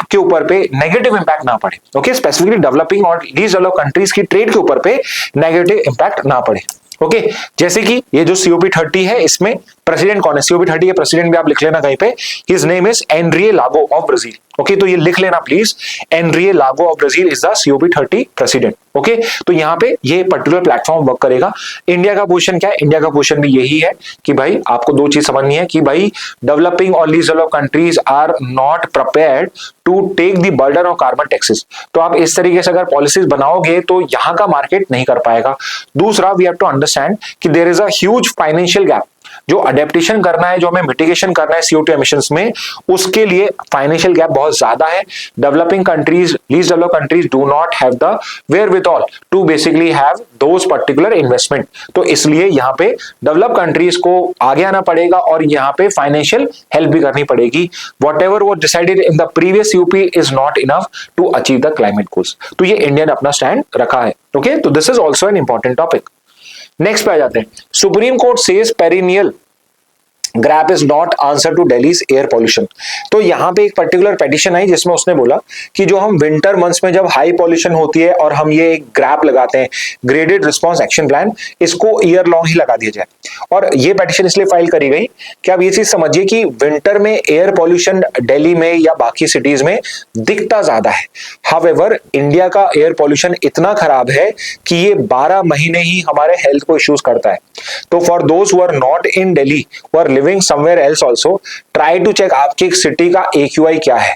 के ऊपर पे नेगेटिव इंपैक्ट ना पड़े। ओके, स्पेसिफिकली डेवलपिंग और लीस्ट डेवलप्ड कंट्रीज की ट्रेड के ऊपर पे नेगेटिव इंपैक्ट ना पड़े। ओके, जैसे कि ये जो COP30 है, इसमें प्रेसिडेंट कौन है? COP30 के प्रेसिडेंट भी आप लिख लेना कहीं पे, हिज नेम इज एनरिए लागो ऑफ ब्राजील। ओके, तो ये लिख लेना प्लीज, एनरिए लागो of Brazil is the COP30 president. Okay, तो यहाँ पे ये पर्टिकुलर प्लेटफॉर्म वर्क करेगा। इंडिया का पोजीशन क्या है? इंडिया का पोजीशन भी यही है कि भाई आपको दो चीज समझनी है कि भाई डेवलपिंग और least developed countries are not prepared to take the burden of carbon taxes. तो आप इस तरीके से अगर पॉलिसीज बनाओगे तो यहाँ का मार्केट नहीं कर पाएगा। दूसरा, वी हैव टू अंडरस्टैंड कि there is a huge financial gap. जो अडेप्टेशन करना है, जो हमें मिटिगेशन करना है CO2 एमिशंस में, उसके लिए फाइनेंशियल गैप बहुत ज्यादा है। Developing countries, least developed countries do not have the wherewithal to basically have those particular investment. तो इसलिए यहाँ पे डेवलप कंट्रीज को आगे आना पड़ेगा और यहाँ पे फाइनेंशियल हेल्प भी करनी पड़ेगी। Whatever was decided in the previous COP is not enough to achieve the climate goals. तो ये इंडिया ने अपना स्टैंड रखा है। ओके, तो this is also an important topic. Next पे आ जाते हैं। Supreme court says perennial GRAP is not answer to Delhi's air pollution. तो यहाँ पे एक पर्टिकुलर पेटिशन आई जिसमें उसने बोला कि जो हम विंटर मंथ्स में जब हाई पॉल्यूशन होती है और हम ये एक ग्रैप लगाते हैं, ग्रेडेड रिस्पॉन्स एक्शन प्लान, इसको ईयर लॉन्ग ही लगा दिया जाए। और ये पेटिशन इसलिए फाइल करी गई कि आप ये चीज समझिए कि विंटर में एयर पॉल्यूशन दिल्ली में या बाकी सिटीज में दिखता ज्यादा है। हाउएवर इंडिया का एयर पॉल्यूशन इतना खराब है कि ये 12 महीने ही हमारे हेल्थ को इश्यूज करता है। तो for those who are not in Delhi, who are living somewhere else also, try to check आपकी सिटी का AQI क्या है,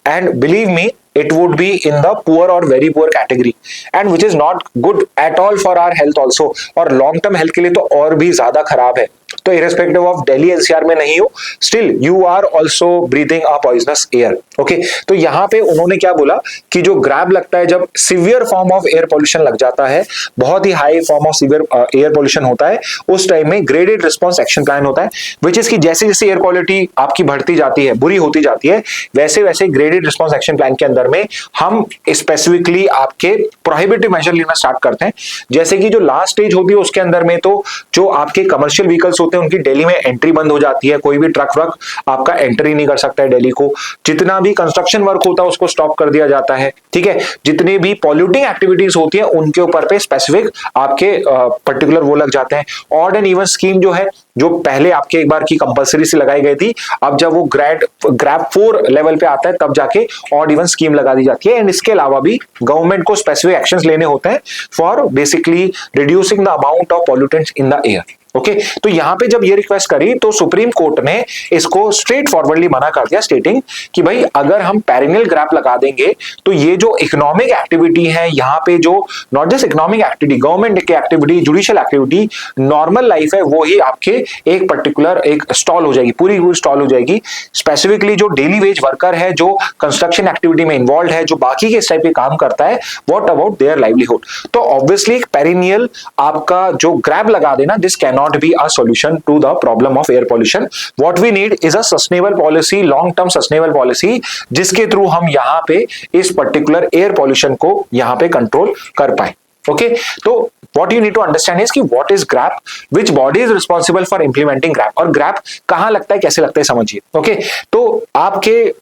and believe me it would be in the poor or very poor category, and which is not good at all for our health also, और long term health के लिए तो और भी ज्यादा खराब है। तो irrespective of दिल्ली NCR में नहीं हो, still you are also breathing a poisonous air। Okay, तो यहाँ पे उन्होंने क्या बोला कि जो ग्रैब लगता है जब severe form of air pollution लग जाता है, बहुत ही high form of severe air pollution होता है, उस टाइम में ग्रेडेड रिस्पॉन्स एक्शन प्लान होता है, विच इज की जैसे जैसे एयर क्वालिटी आपकी बढ़ती जाती है, बुरी होती जाती है, वैसे वैसे ग्रेडेड रिस्पॉन्स एक्शन प्लान के अंदर में हम स्पेसिफिकली आपके प्रोहिबिटिव मेजर लेना स्टार्ट करते हैं। जैसे कि जो लास्ट स्टेज होती है उसके अंदर में तो जो आपके कमर्शियल व्हीकल्स होते होते हैं उनकी दिल्ली में एंट्री बंद हो जाती है, कोई भी ट्रक वर्क आपका एंट्री नहीं कर सकता है दिल्ली को, जितना भी कंस्ट्रक्शन वर्क होता है उसको स्टॉप कर दिया जाता है, ठीक है, जितने भी पॉल्यूटिंग एक्टिविटीज होती है उनके ऊपर पे स्पेसिफिक आपके पर्टिकुलर वो लग जाते हैं। ऑड एंड इवन स्कीम जो है, जो पहले आपके एक बार की कंपलसरी से लगाई गई थी, अब जब वो ग्रैब 4 लेवल पे आता है तब जाके ऑड इवन स्कीम लगा दी जाती है। एंड इसके अलावा भी गवर्नमेंट को स्पेसिफिक एक्शंस लेने होते हैं for basically reducing the amount of pollutants in the air. Okay, तो यहां पे जब ये रिक्वेस्ट करी तो सुप्रीम कोर्ट ने इसको स्ट्रेट फॉरवर्डली मना कर दिया, स्टेटिंग कि भाई अगर हम पेरिनियल ग्रैप लगा देंगे तो ये जो इकोनॉमिक एक्टिविटी है, यहाँ पे जो not just economic activity, government की activity, judicial activity, normal life है, वो ही आपके एक पर्टिकुलर एक स्टॉल हो जाएगी, पूरी स्टॉल हो जाएगी। स्पेसिफिकली जो डेली वेज वर्कर है, जो कंस्ट्रक्शन एक्टिविटी में इन्वॉल्व है, जो बाकी के इस टाइप के काम करता है, व्हाट अबाउट देयर लाइवलीहुड। तो ऑब्वियसली पेरिनियल आपका जो ग्रैब लगा देना, this can not be a solution to the problem of air pollution. What we need is a sustainable policy, long term sustainable policy, जिसके थ्रू हम यहाँ पे इस पर्टिकुलर एयर पॉल्यूशन को यहाँ पे कंट्रोल कर पाए। ओके, तो what you need to understand is कि what is GRAP, which body is responsible for implementing GRAP, और GRAP कहाँ लगता है, कैसे लगता है, समझिए। ओके, तो आपके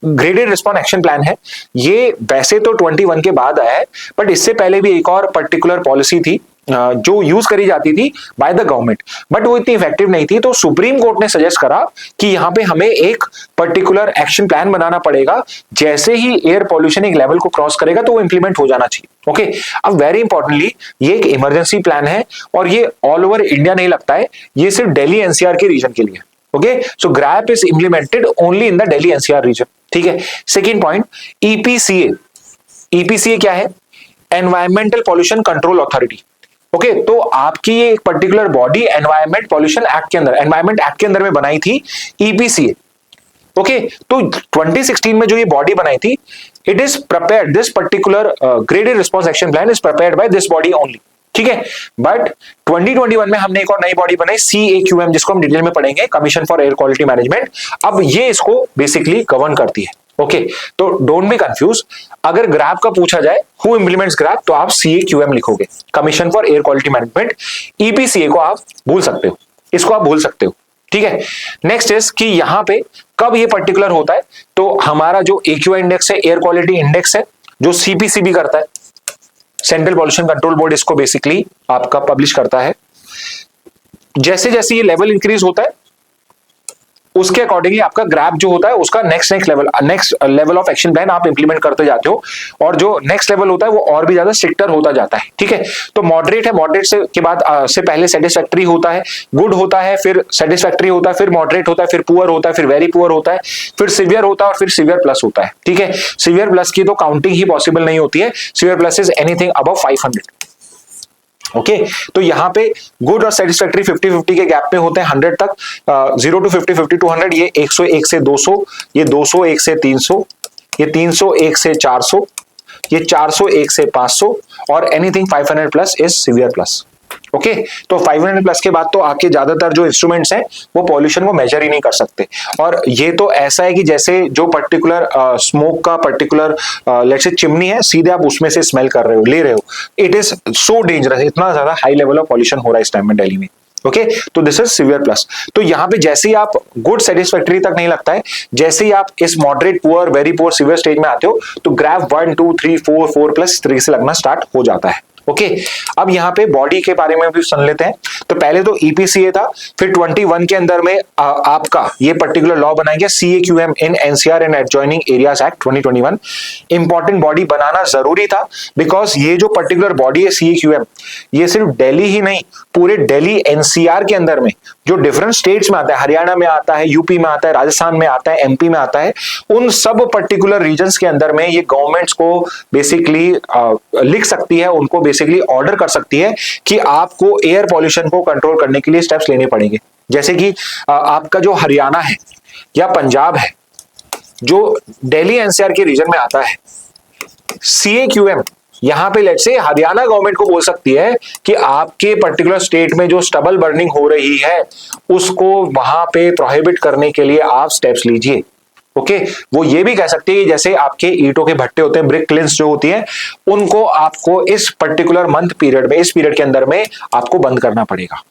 ग्रेडेड रिस्पॉन्स एक्शन प्लान है, ये वैसे तो 21 के बाद आया है, बट इससे पहले भी एक और पर्टिकुलर पॉलिसी थी जो यूज करी जाती थी बाय द गवर्नमेंट, बट वो इतनी इफेक्टिव नहीं थी। तो सुप्रीम कोर्ट ने सजेस्ट करा कि यहाँ पे हमें एक पर्टिकुलर एक्शन प्लान बनाना पड़ेगा, जैसे ही एयर पॉल्यूशन एक लेवल को क्रॉस करेगा तो वो इंप्लीमेंट हो जाना चाहिए। ओके, अब वेरी इंपॉर्टेंटली ये एक इमरजेंसी प्लान है और ये ऑल ओवर इंडिया नहीं लगता है, ये सिर्फ दिल्ली एनसीआर के रीजन के लिए। Okay, so grab is implemented only in the Delhi NCR region, ठीक है। Second point, EPCA. ईपीसीए क्या है? Environmental pollution control authority. Okay, तो आपकी ये एक particular body environment pollution act के अंदर, एनवायरमेंट एक्ट के अंदर में बनाई थी ईपीसीए। ओके, तो 2016 में जो ये बॉडी बनाई थी, it is prepared, this particular graded response action plan is prepared by this body only, ठीक है। बट 2021 में हमने एक और नई बॉडी बनाई, CAQM, जिसको हम डिटेल में पढ़ेंगे, commission for air quality management. अब ये इसको बेसिकली गवर्न करती है। ओके, तो डोंट बी कंफ्यूज, अगर ग्रैप का पूछा जाए हु इंप्लीमेंट्स ग्रैप, तो आप CAQM लिखोगे, commission for air quality management. EPCA को आप भूल सकते हो, इसको आप भूल सकते हो, ठीक है। नेक्स्ट इज कि यहां पे कब ये पर्टिकुलर होता है, तो हमारा जो AQI इंडेक्स है, एयर क्वालिटी इंडेक्स है, जो CPCB करता है, सेंट्रल पॉल्यूशन कंट्रोल बोर्ड, इसको बेसिकली आपका पब्लिश करता है। जैसे जैसे ये लेवल इंक्रीज होता है उसके अकॉर्डिंगली आपका ग्रैप जो होता है उसका next level of action plan आप इंप्लीमेंट करते जाते हो, और जो नेक्स्ट लेवल होता है वो और भी ज्यादा स्ट्रिक्टर होता जाता है, ठीक है। तो मॉडरेट है, मॉडरेट से के बाद से पहले सेटिस्फैक्टरी होता है, गुड होता है, फिर सेटिस्फैक्टरी होता है, फिर मॉडरेट होता है, फिर पुअर होता है, फिर वेरी पुअर होता है, फिर सिवियर होता है, और फिर सिवियर प्लस होता है, ठीक है। सिवियर प्लस की तो काउंटिंग ही पॉसिबल नहीं होती है, severe plus is anything above 500। Okay, तो यहाँ पे गुड और सेटिस्फैक्टरी 50-50 के गैप में होते हैं 100 तक, 0 to 50, 50 to 100, ये 101 से 200, ये 201 से 300, ये 301 से 400, ये 401 से 500, और anything 500 plus is severe plus. Okay, तो 500 प्लस के बाद तो आपके ज्यादातर जो इंस्ट्रूमेंट्स हैं वो पॉल्यूशन को मेजर ही नहीं कर सकते। और ये तो ऐसा है कि जैसे जो पर्टिकुलर स्मोक का पर्टिकुलर लेट्स से चिमनी है, सीधे आप उसमें से स्मेल कर रहे हो, ले रहे हो, इट इज सो डेंजरस, इतना ज्यादा हाई लेवल ऑफ पॉल्यूशन हो रहा है इस टाइम में दिल्ली में। ओके, तो दिस इज सिवियर प्लस। तो यहाँ पे जैसे ही आप गुड सेटिस्फैक्टरी तक नहीं लगता है, जैसे ही आप इस moderate poor very poor severe stage में आते हो तो ग्रैप 1 2 3 4 4 प्लस 3 से लगना स्टार्ट हो जाता है। ओके, अब यहाँ पे बॉडी के बारे में भी सुन लेते हैं। तो पहले तो EPCA था, फिर 21 के अंदर में आपका ये पर्टिकुलर लॉ बनाया गया, CAQM in NCR and adjoining areas act 2021। Important body बनाना जरूरी था, बिकॉज ये जो पर्टिकुलर बॉडी है CAQM, ये सिर्फ दिल्ली ही नहीं, पूरे दिल्ली NCR के अंदर में जो डिफरेंट स्टेट्स में आता है, हरियाणा में आता है, यूपी में आता है, राजस्थान में आता है, MP में आता है, उन सब पर्टिकुलर रीजन्स के अंदर में ये गवर्नमेंट्स को बेसिकली लिख सकती है, उनको बेसिकली ऑर्डर कर सकती है कि आपको एयर पॉल्यूशन को कंट्रोल करने के लिए स्टेप्स लेने पड़ेंगे। जैसे कि आपका जो हरियाणा है या पंजाब है, जो दिल्ली NCR के रीजन में आता है, CAQM यहां पे लेट्स से हरियाणा गवर्नमेंट को बोल सकती है कि आपके पर्टिकुलर स्टेट में जो स्टबल बर्निंग हो रही है उसको वहां पे प्रोहिबिट करने के लिए आप स्टेप्स लीजिए। ओके, वो ये भी कह सकते हैं कि जैसे आपके ईंटों के भट्टे होते हैं, ब्रिक क्लिन्स जो होती है, उनको आपको इस पर्टिकुलर मंथ पीरियड में, इस पीरियड के अंदर में आपको बंद करना पड़ेगा।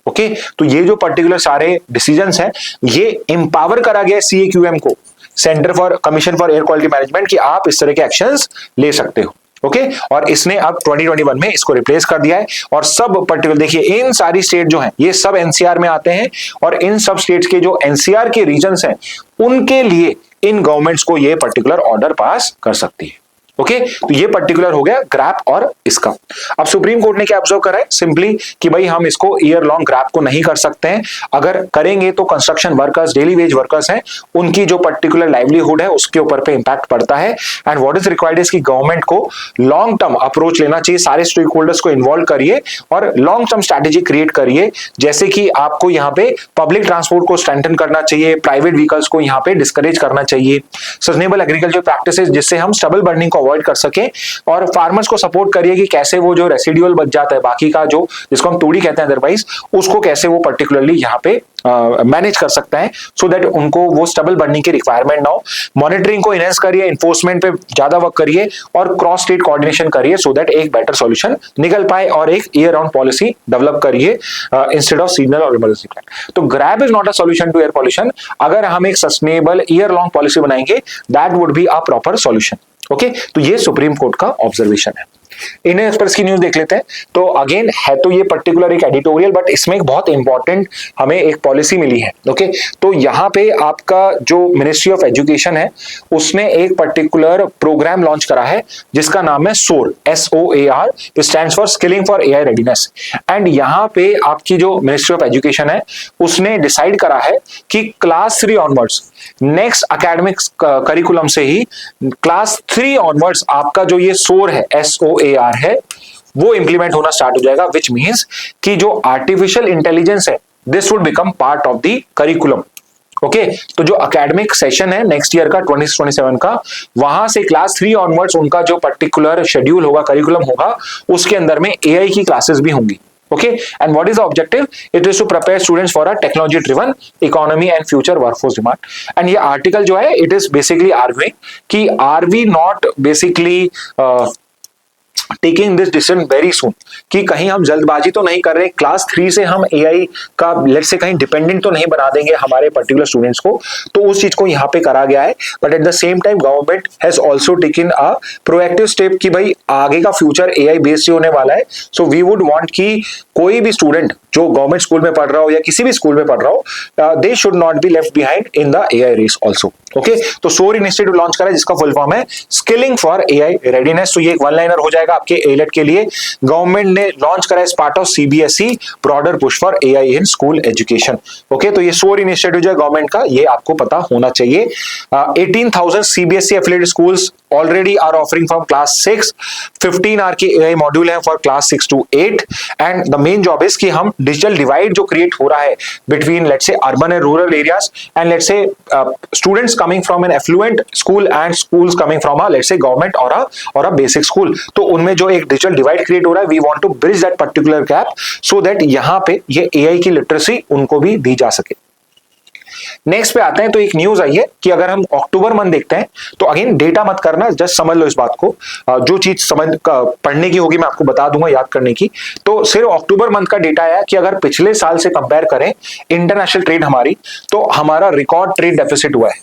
ओके तो ये जो पर्टिकुलर सारे डिसीजंस हैं ये एम्पावर करा गया CAQM को, centre for commission for air quality management, कि आप इस तरह के एक्शंस ले सकते हो। ओके और इसने अब 2021 में इसको रिप्लेस कर दिया है। और सब पर्टिकुलर देखिए इन सारी स्टेट जो हैं ये सब NCR में आते हैं, और इन सब स्टेट्स के जो NCR के रीजन्स हैं उनके लिए इन गवर्नमेंट्स को ये पर्टिकुलर ऑर्डर पास कर सकती है। ओके तो ये पर्टिकुलर हो गया ग्रैप और इसका। अब सुप्रीम कोर्ट ने क्या ऑब्जर्व करा है, सिंपली कि भाई हम इसको ईयर लॉन्ग ग्रैप को नहीं कर सकते हैं, अगर करेंगे तो construction workers, daily veg workers हैं, उनकी जो पर्टिकुलर लाइवलीहुड है उसके ऊपर पे इंपैक्ट पड़ता है। And what is required is कि गवर्नमेंट को लॉन्ग टर्म अप्रोच लेना चाहिए, सारे स्टेक होल्डर्स को इन्वॉल्व करिए और लॉन्ग टर्म स्ट्रैटेजी क्रिएट करिए, जैसे कि आपको यहाँ पे पब्लिक ट्रांसपोर्ट को स्ट्रेंथन करना चाहिए, प्राइवेट व्हीकल्स को यहाँ पे डिस्करेज करना चाहिए, सस्टेनेबल एग्रीकल्चर प्रैक्टिसेस जिससे हम स्टबल बर्निंग को अवॉइड कर सके, और फार्मर्स को सपोर्ट करिए कि कैसे वो जो रेसिडुअल बच जाता है बाकी का, जो जिसको हम तूड़ी कहते हैं अदरवाइज, उसको कैसे वो पर्टिकुलरली यहाँ पे मैनेज कर सकता है, सो दैट उनको वो स्टबल बर्निंग की रिक्वायरमेंट ना हो। मॉनिटरिंग को इनहेंस करिए, इन्फोर्समेंट पे ज्यादा वर्क करिए और क्रॉस स्टेट कोऑर्डिनेशन करिए, सो दैट एक बेटर सॉल्यूशन निकल पाए और एक ईयर राउंड पॉलिसी डेवलप करिए इंस्टेड ऑफ सीजनल और इमरजेंसी प्लान। तो GRAP is not a solution to air pollution. अगर हम एक सस्टेनेबल ईयर लॉन्ग पॉलिसी बनाएंगे, that would be a proper solution. Okay तो ये सुप्रीम कोर्ट का ऑब्जर्वेशन है। इंडियन एक्सप्रेस की न्यूज देख लेते हैं। तो अगेन है तो ये पर्टिकुलर एक एडिटोरियल, बट इसमें एक बहुत इंपॉर्टेंट हमें एक पॉलिसी मिली है। ओके तो यहाँ पे आपका जो मिनिस्ट्री ऑफ एजुकेशन है उसने एक पर्टिकुलर प्रोग्राम लॉन्च करा है जिसका नाम है SOAR, SOAR, stands for skilling for AI readiness. And यहाँ पे आपकी जो मिनिस्ट्री ऑफ एजुकेशन है उसने डिसाइड करा है कि class 3 onwards, next academic curriculum से ही क्लास 3 ऑनवर्ड्स आपका जो ये SOAR है, SOAR है, वो इंप्लीमेंट होना स्टार्ट हो जाएगा, विच मींस कि जो आर्टिफिशियल इंटेलिजेंस है this would become part of the curriculum. Okay तो जो एकेडमिक सेशन है नेक्स्ट ईयर का 2027 का, वहां से क्लास 3 ऑनवर्ड्स उनका जो पर्टिकुलर शेड्यूल होगा, करिकुलम होगा, उसके अंदर में AI की क्लासेस भी होंगी। Okay, and what is the objective? It is to prepare students for a technology-driven economy and future workforce demand. And ये article जो है, it is basically arguing कि are we not basically taking this decision very soon, कि कहीं हम जल्दबाजी तो नहीं कर रहे, क्लास 3 से हम AI का लेट्स से कहीं डिपेंडेंट तो नहीं बना देंगे हमारे पर्टिकुलर स्टूडेंट्स को, तो उस चीज को यहाँ पे करा गया है। But at the same time government has also taken a proactive step कि भाई आगे का फ्यूचर AI बेस्ड होने वाला है। सो वी वुड वांट कि कोई भी स्टूडेंट जो गवर्नमेंट स्कूल में पढ़ रहा हो या किसी भी स्कूल में पढ़ रहा हो, they should not be left behind in the AI race also. Okay तो SOAR इनिशिएटिव लॉन्च करा है जिसका फुल फॉर्म है स्किलिंग फॉर AI रेडीनेस। तो ये एक वन लाइनर हो जाएगा आपके एलेट के लिए। गवर्नमेंट ने लॉन्च करा है as part of CBSE broader push for AI in school education. Okay तो ये SOAR इनिशिएटिव जो है गवर्नमेंट का, ये आपको पता होना चाहिए। 18,000 CBSE affiliated schools already are offering from class 6, 15 आर के AI मॉड्यूल है for class 6 to 8। And the main job is कि हम डिजिटल डिवाइड जो क्रिएट हो रहा है between let's say urban and rural areas, and let's say students coming from an affluent school and schools coming from a let's say government और a basic school, तो उनमें जो एक डिजिटल डिवाइड क्रिएट हो रहा है, we want to bridge that particular gap so that यहाँ पे ये AI की लिटरेसी उनको भी दी जा सके। नेक्स्ट पे आते हैं तो एक न्यूज आई है कि अगर हम अक्टूबर मंथ देखते हैं, तो अगेन डेटा मत करना, जस्ट समझ लो इस बात को, जो चीज समझ पढ़ने की होगी मैं आपको बता दूंगा याद करने की। तो सिर्फ अक्टूबर मंथ का डेटा आया कि अगर पिछले साल से कंपेयर करें इंटरनेशनल ट्रेड हमारी, तो हमारा रिकॉर्ड ट्रेड डेफिसिट हुआ है।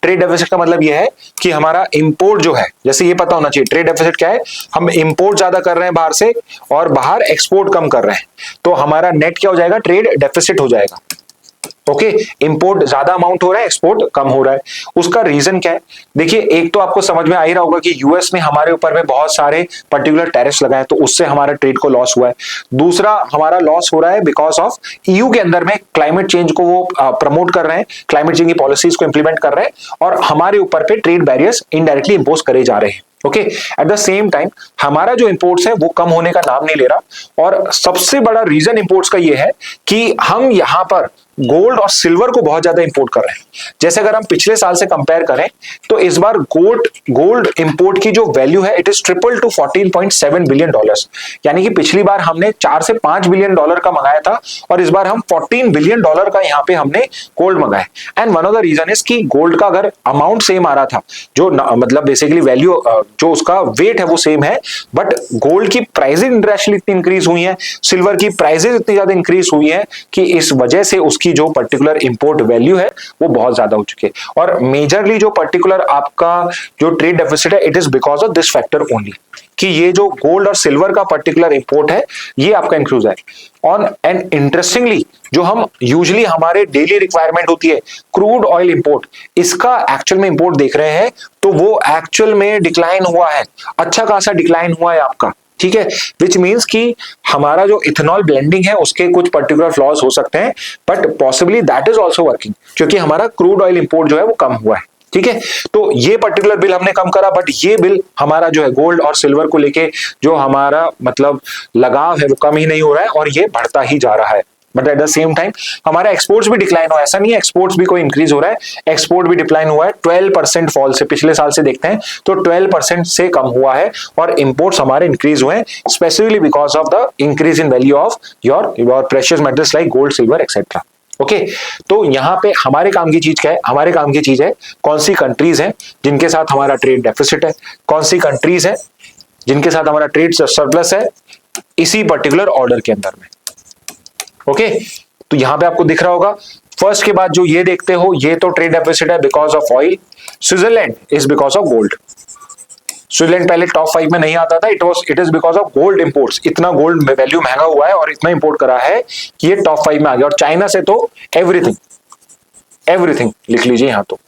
ट्रेड डेफिसिट का मतलब यह है कि हमारा इंपोर्ट जो है, जैसे ये पता होना चाहिए ट्रेड डेफिसिट क्या है, हम इंपोर्ट ज्यादा कर रहे हैं बाहर से और बाहर एक्सपोर्ट कम कर रहे हैं, तो हमारा नेट क्या हो जाएगा, ट्रेड डेफिसिट हो जाएगा। ओके इंपोर्ट ज्यादा अमाउंट हो रहा है, एक्सपोर्ट कम हो रहा है। उसका रीजन क्या है, देखिए एक तो आपको समझ में आ ही रहा होगा कि यूएस ने हमारे ऊपर में बहुत सारे पर्टिकुलर टैरिफ्स लगाए, तो उससे हमारा ट्रेड को लॉस हुआ है। दूसरा हमारा लॉस हो रहा है बिकॉज ऑफ EU के अंदर में क्लाइमेट चेंज को वो प्रमोट कर रहे हैं, क्लाइमेट चेंज की पॉलिसीज को इंप्लीमेंट कर रहे हैं और हमारे ऊपर पे ट्रेड बैरियर्स इनडायरेक्टली इंपोज करे जा रहे हैं। Okay eight the same time हमारा जो इंपोर्ट्स है वो कम होने का नाम नहीं ले रहा, और सबसे बड़ा रीजन इंपोर्ट्स का ये है कि हम यहाँ पर गोल्ड और सिल्वर को बहुत ज्यादा इंपोर्ट कर रहे हैं। जैसे अगर हम पिछले साल से कंपेयर करें तो इस बार गोल्ड इंपोर्ट की जो वैल्यू है it is triple two $14.7 billion. यानी कि पिछली बार हमने 4 से 5 बिलियन डॉलर का मंगाया था और इस बार हम $14 बिलियन का यहाँ पे हमने गोल्ड मंगाया। And one of the reason is कि गोल्ड का अगर अमाउंट सेम आ रहा था, जो मतलब बेसिकली वैल्यू जो उसका वेट है वो सेम है, बट गोल्ड की प्राइसेस इंटरनेशनली इतनी इंक्रीज हुई है, सिल्वर की प्राइसेस इतनी ज्यादा इंक्रीज हुई है कि इस वजह से उसकी जो पर्टिकुलर इंपोर्ट वैल्यू है वो बहुत ज्यादा हो चुकी है। और मेजरली जो पर्टिकुलर आपका जो ट्रेड डेफिसिट है it is because of this factor only, कि ये जो गोल्ड और सिल्वर का पर्टिकुलर इंपोर्ट है ये आपका इंक्रीज है। ऑन एंड इंटरेस्टिंगली जो हम यूजुअली हमारे डेली रिक्वायरमेंट होती है क्रूड ऑयल इंपोर्ट, इसका एक्चुअल में इंपोर्ट देख रहे हैं तो वो एक्चुअल में डिक्लाइन हुआ है, अच्छा खासा डिक्लाइन हुआ है आपका, ठीक है। विच मीन्स कि हमारा जो इथेनॉल ब्लेंडिंग है उसके कुछ पर्टिकुलर फ्लॉज हो सकते हैं, but possibly that is also working, क्योंकि हमारा क्रूड ऑयल इंपोर्ट जो है वो कम हुआ है, ठीक है। तो ये पर्टिकुलर बिल हमने कम करा, बट ये बिल हमारा जो है गोल्ड और सिल्वर को लेके जो हमारा मतलब लगाव है वो कम ही नहीं हो रहा है और ये बढ़ता ही जा रहा है। But at the same time हमारा एक्सपोर्ट्स भी डिक्लाइन हुआ, ऐसा नहीं है एक्सपोर्ट्स भी कोई इंक्रीज हो रहा है, एक्सपोर्ट भी डिक्लाइन हुआ है 12% फॉल से, पिछले साल से देखते हैं तो 12% से कम हुआ है और इंपोर्ट्स हमारे इंक्रीज हुए हैं specifically because of the increase in value of your precious metals like gold, silver etcetera. Okay, तो यहाँ पे हमारे काम की चीज क्या है? हमारे काम की चीज है कौन सी कंट्रीज हैं जिनके साथ हमारा ट्रेड डेफिसिट है, कौन सी कंट्रीज हैं जिनके साथ हमारा ट्रेड सरप्लस है इसी पर्टिकुलर ऑर्डर के अंदर में। ओके, तो यहां पे आपको दिख रहा होगा फर्स्ट के बाद जो ये देखते हो ये तो ट्रेड डेफिसिट है because of oil, Switzerland is because of gold. Switzerland पहले टॉप 5 में नहीं आता था, it is because of gold imports, इतना गोल्ड वैल्यू महंगा हुआ है और इतना इंपोर्ट करा है कि ये टॉप 5 में आ गया। और चाइना से तो एवरीथिंग लिख लीजिए यहां तो।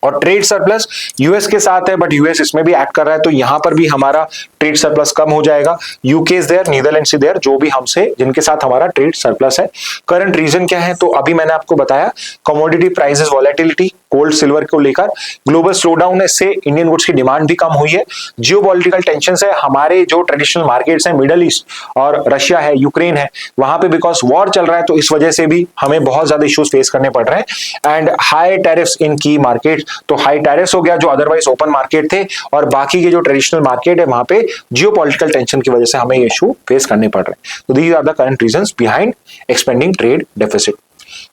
और ट्रेड सरप्लस यूएस के साथ है, बट यूएस इसमें भी एक्ट कर रहा है तो यहां पर भी हमारा ट्रेड सरप्लस कम हो जाएगा। UK is there, Netherlands is there, जो भी हमसे जिनके साथ हमारा ट्रेड सरप्लस है। करंट रीजन क्या है? तो अभी मैंने आपको बताया commodity prices volatility gold silver को लेकर, ग्लोबल स्लोडाउन है, इससे इंडियन गुड्स की डिमांड भी कम हुई है, जियोपॉलिटिकल टेंशन है, हमारे जो ट्रेडिशनल मार्केट्स हैं मिडल ईस्ट और रशिया है, यूक्रेन है, वहां पे बिकॉज वॉर चल रहा है तो इस वजह से भी हमें बहुत ज्यादा इश्यूज फेस करने पड़ रहे हैं। एंड हाई टैरिफ्स इन की मार्केट, तो हाई टैरिफ्स हो गया जो अदरवाइज ओपन मार्केट थे, और बाकी के जो ट्रेडिशनल मार्केट है वहां पे जियोपॉलिटिकल टेंशन की वजह से हमें ये इशू फेस करने पड़ रहे हैं। तो these are the current reasons behind expanding trade deficit.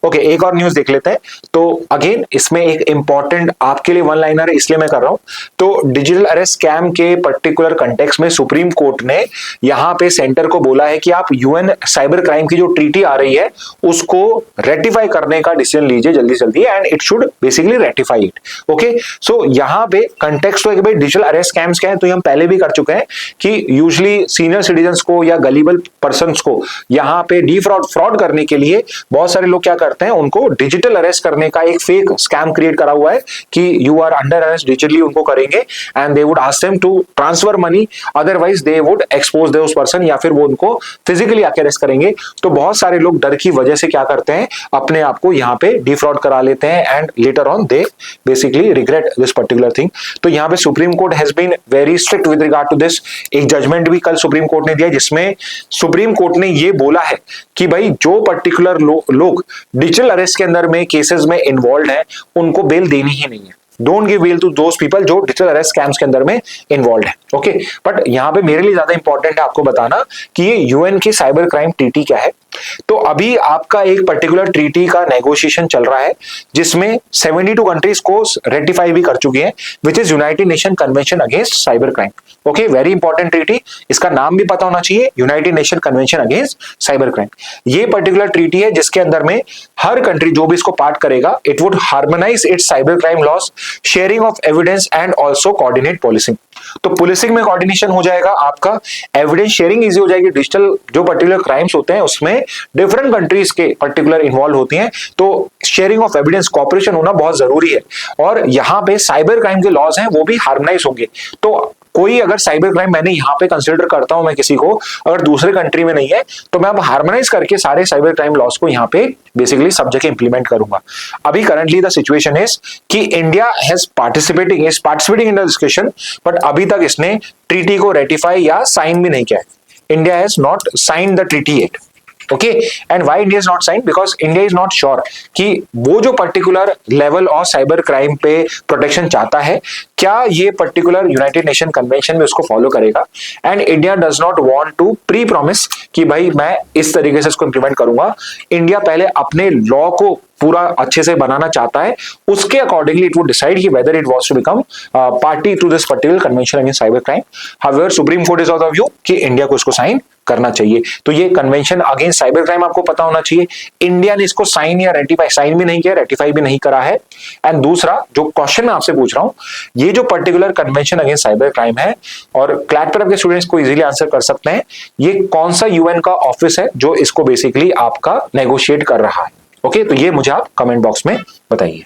Okay, एक और न्यूज देख लेते हैं। तो अगेन इसमें एक इंपॉर्टेंट आपके लिए वन लाइनर है इसलिए मैं कर रहा हूं। तो डिजिटल अरेस्ट स्कैम के पर्टिकुलर कंटेक्स्ट में सुप्रीम कोर्ट ने यहां पे सेंटर को बोला है कि आप यूएन साइबर क्राइम की जो ट्रीटी आ रही है उसको रेटिफाई करने का डिसीजन लीजिए जल्दी जल्दी, and it should basically ratify it. Okay, so यहां पे कंटेक्स्ट तो भाई डिजिटल अरेस्ट स्कैम्स क्या है तो हम पहले भी कर चुके हैं कि यूजुअली सीनियर सिटीजन को या गलीबल पर्सन को यहां पे फ्रॉड करने के लिए बहुत सारे लोग क्या करते हैं, उनको डिजिटल अरेस्ट करने का एक फेक स्कैम क्रिएट करा हुआ है कि you are under arrest, digitally उनको करेंगे and they would ask them to transfer money, otherwise they would expose the उस पर्सन, या फिर वो उनको फिजिकली आके अरेस्ट करेंगे। तो बहुत सारे लोग डर की वजह से क्या करते हैं, अपने आप को यहाँ पे डिफ्रॉड करा लेते हैं and later on they basically regret this particular thing. तो यहाँ पे supreme court has been very strict with regard to this. एक जजमेंट भी कल सुप्रीम कोर्ट ने दिया जिसमें सुप्रीम कोर्ट ने ये बोला है कि भाई जो पर्टिकुलर लोग डिजिटल अरेस्ट के अंदर में केसेस में इन्वॉल्व है उनको बेल देनी ही नहीं है। Don't give bail to those people जो डिजिटल अरेस्ट स्कैम्स के अंदर में इन्वॉल्व है। ओके, बट यहां पे मेरे लिए ज्यादा इंपॉर्टेंट है आपको बताना कि ये यूएन की साइबर क्राइम ट्रीटी क्या है। तो अभी आपका एक पर्टिकुलर ट्रीटी का नेगोशिएशन चल रहा है जिसमें 72 कंट्रीज को रेटिफाई भी कर चुकी है, which is United nation convention against cyber crime. Okay, very important treaty, इसका नाम भी पता होना चाहिए, United nation convention against cyber crime. ये पर्टिकुलर ट्रीटी है जिसके अंदर में हर कंट्री जो भी इसको पार्ट करेगा it would harmonise its cyber crime laws, sharing of evidence and also coordinate policing. तो पुलिसिंग में कोऑर्डिनेशन हो जाएगा, आपका एविडेंस शेयरिंग इजी हो जाएगी। डिजिटल जो पर्टिकुलर क्राइम्स होते हैं उसमें डिफरेंट कंट्रीज के पर्टिकुलर इन्वॉल्व होती हैं, तो शेयरिंग ऑफ एविडेंस कॉपरेशन होना बहुत जरूरी है। और यहां पे साइबर क्राइम के लॉज हैं वो भी हार्मोनाइज होंगे। तो कोई अगर साइबर क्राइम मैंने यहाँ पे कंसिडर करता हूं मैं किसी को, अगर दूसरे कंट्री में नहीं है तो मैं अब हार्मोनाइज करके सारे साइबर क्राइम लॉस को यहाँ पे बेसिकली सब जगह इंप्लीमेंट करूंगा। अभी करंटली द सिचुएशन इज कि India has participating in the discussion, but अभी तक इसने ट्रीटी को रेटिफाई या साइन भी नहीं किया है। India has not sign the treaty yet. Okay and why India is not sign, because India is not sure कि वो जो particular level of cyber crime पे प्रोटेक्शन चाहता है क्या ये पर्टिकुलर यूनाइटेड नेशन कन्वेंशन में उसको फॉलो करेगा। And India does not want to pre promise कि भाई मैं इस तरीके से इसको इंप्लीमेंट करूंगा। इंडिया पहले अपने लॉ को पूरा अच्छे से बनाना चाहता है, उसके अकॉर्डिंगली इट वुड डिसाइड कि whether it wants to become party to this particular convention against cyber crime. However supreme court is of the view कि इंडिया को इसको साइन करना चाहिए। तो ये कन्वेंशन अगेंस्ट साइबर क्राइम आपको पता होना चाहिए। इंडिया ने इसको साइन या रेटिफाई, साइन भी नहीं किया, रेटिफाई भी नहीं करा है। एंड दूसरा जो क्वेश्चन मैं आपसे पूछ रहा हूं, ये जो particular convention against cyber crime है, और क्लैट पर आपके स्टूडेंट्स को इजीली आंसर कर सकते हैं, ये कौन सा यूएन का ऑफिस है जो इसको बेसिकली आपका नेगोशिएट कर रहा है। ओके तो ये मुझे आप कमेंट बॉक्स में बताइए।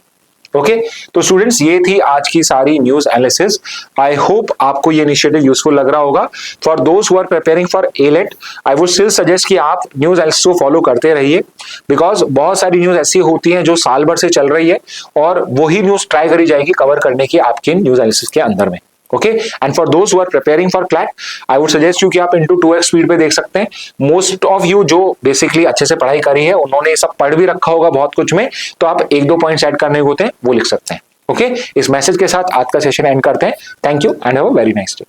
ओके तो स्टूडेंट्स ये थी आज की सारी न्यूज एनालिसिस। आई होप आपको ये इनिशिएटिव यूजफुल लग रहा होगा। For those who are preparing for AILET, I would still suggest कि आप न्यूज एनालिसिस को फॉलो करते रहिए, बिकॉज बहुत सारी न्यूज ऐसी होती हैं जो साल भर से चल रही है और वही न्यूज ट्राई करी जाएगी कवर करने की आपके न्यूज एनालिसिस के अंदर में। Okay and for those who are preparing for CLAT, I would suggest you कि आप इनटू 2x स्पीड पे देख सकते हैं। मोस्ट ऑफ यू जो बेसिकली अच्छे से पढ़ाई करी है उन्होंने ये सब पढ़ भी रखा होगा बहुत कुछ में, तो आप 1-2 पॉइंट्स ऐड करने होते हैं वो लिख सकते हैं। ओके इस मैसेज के साथ आज का सेशन एंड करते हैं। Thank you and have a very nice day.